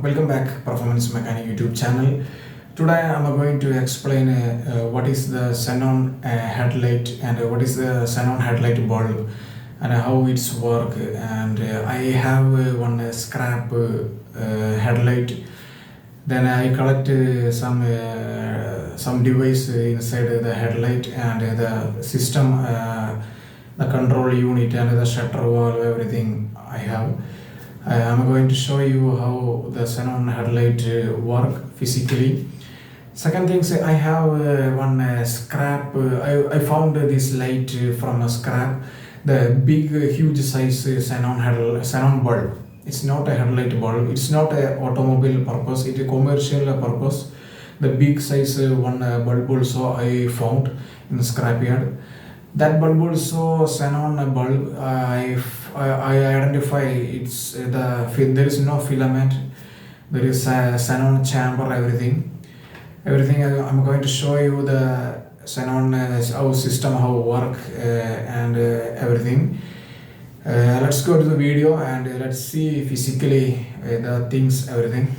Welcome back Performance Mechanic YouTube channel. Today I'm going to explain what is the xenon headlight and what is the xenon headlight bulb and how it's work. And I have one scrap headlight. Then I collect some device inside the headlight and the system, the control unit and the shutter valve, everything I have. I'm going to show you how the xenon headlight work physically. Second thing, I have one scrap. I found this light from a scrap. The big, huge size xenon bulb. It's not a headlight bulb. It's not a automobile purpose. It's a commercial purpose. The big size one bulb also I found in the scrapyard. That bulb also xenon bulb. I identify it's there is no filament. There is a xenon chamber. Everything I'm going to show you the xenon how system how work and everything. Let's go to the video and let's see physically the things everything.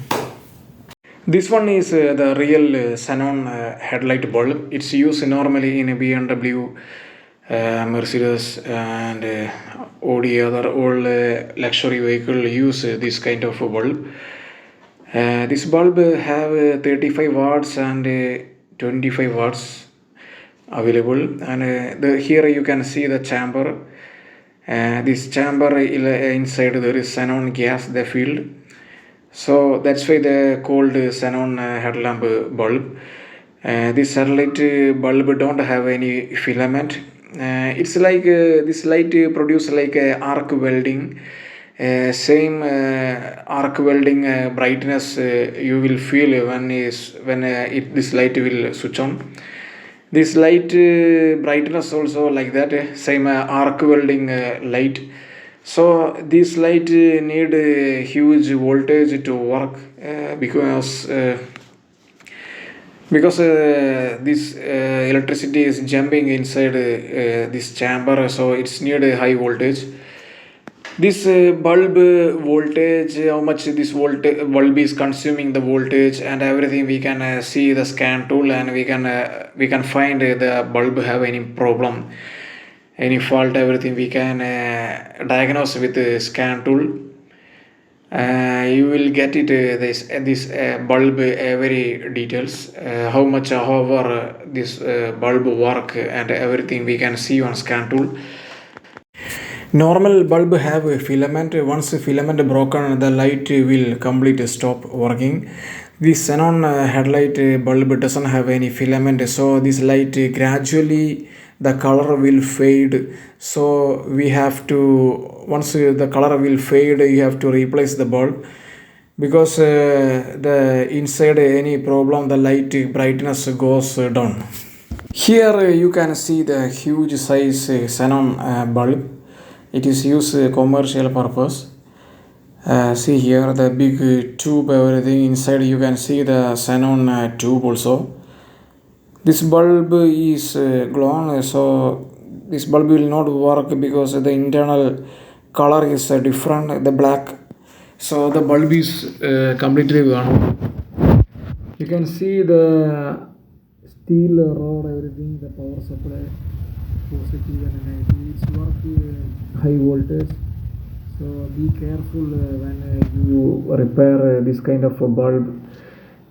This one is the real xenon headlight bulb. It's used normally in a BMW, Mercedes and Audi, other all luxury vehicle use this kind of bulb. This bulb have 35 watts and 25 watts available, and here you can see the chamber. This chamber inside there is xenon gas they filled, so that's why they called xenon headlamp bulb. This headlight bulb don't have any filament. It's like this light produce like arc welding. Same arc welding brightness you will feel when this light will switch on. This light brightness also like that, same arc welding light. So this light need huge voltage to work because this electricity is jumping inside this chamber, so it's need a high voltage. This bulb voltage, how much this bulb is consuming the voltage and everything, we can see the scan tool, and we can find the bulb have any problem, any fault, everything we can diagnose with the scan tool. You will get it this bulb every details, how much however this bulb work and everything we can see on scan tool. Normal bulb have a filament. Once the filament broken, the light will completely stop working. This xenon headlight bulb doesn't have any filament, so this light gradually the color will fade. So we have to, once the color will fade, you have to replace the bulb, because the inside any problem the light brightness goes down. Here you can see the huge size xenon bulb. It is used commercial purpose. See here the big tube, everything inside. You can see the xenon tube also. This bulb is glown, so this bulb will not work because the internal color is different, the black. So the bulb is completely gone. You can see the steel rod, everything, the power supply, positive and negative. It's work high voltage. So be careful when you repair this kind of a bulb.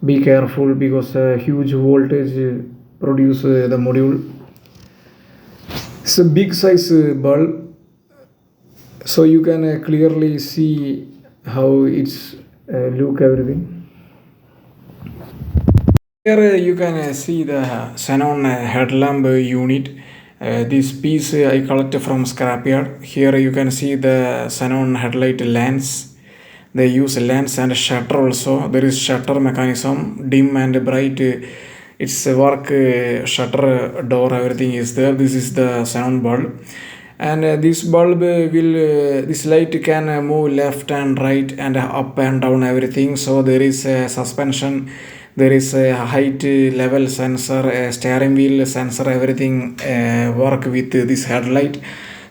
Be careful because huge voltage produce the module. It's a big size bulb, so you can clearly see how it's look everything. Here you can see the xenon headlamp unit. This piece I collected from scrapyard. Here you can see the xenon headlight lens. They use lens and shutter also. There is shutter mechanism, dim and bright. It's work shutter door, everything is there. This is the xenon bulb, and this bulb will this light can move left and right and up and down everything. So there is a suspension, there is a height level sensor, a steering wheel sensor, everything work with this headlight.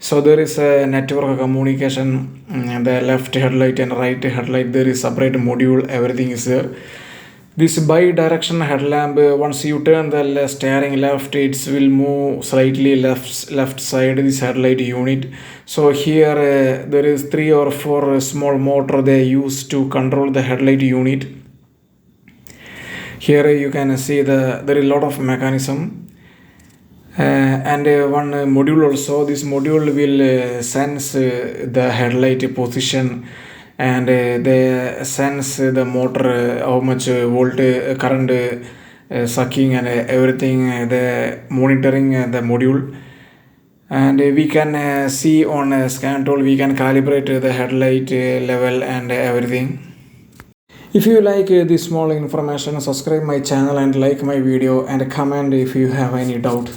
So there is a network communication, the left headlight and right headlight, there is separate module, everything is there. This bi-direction headlamp, once you turn the steering left, it will move slightly left side this headlight unit. So here there is 3 or 4 small motor they use to control the headlight unit. Here you can see there is a lot of mechanism. And one module also, this module will sense the headlight position, and they sense the motor, how much volt current sucking and everything, the monitoring the module. And we can see on a scan tool, we can calibrate the headlight level and everything. If you like this small information, subscribe my channel and like my video and comment if you have any doubt.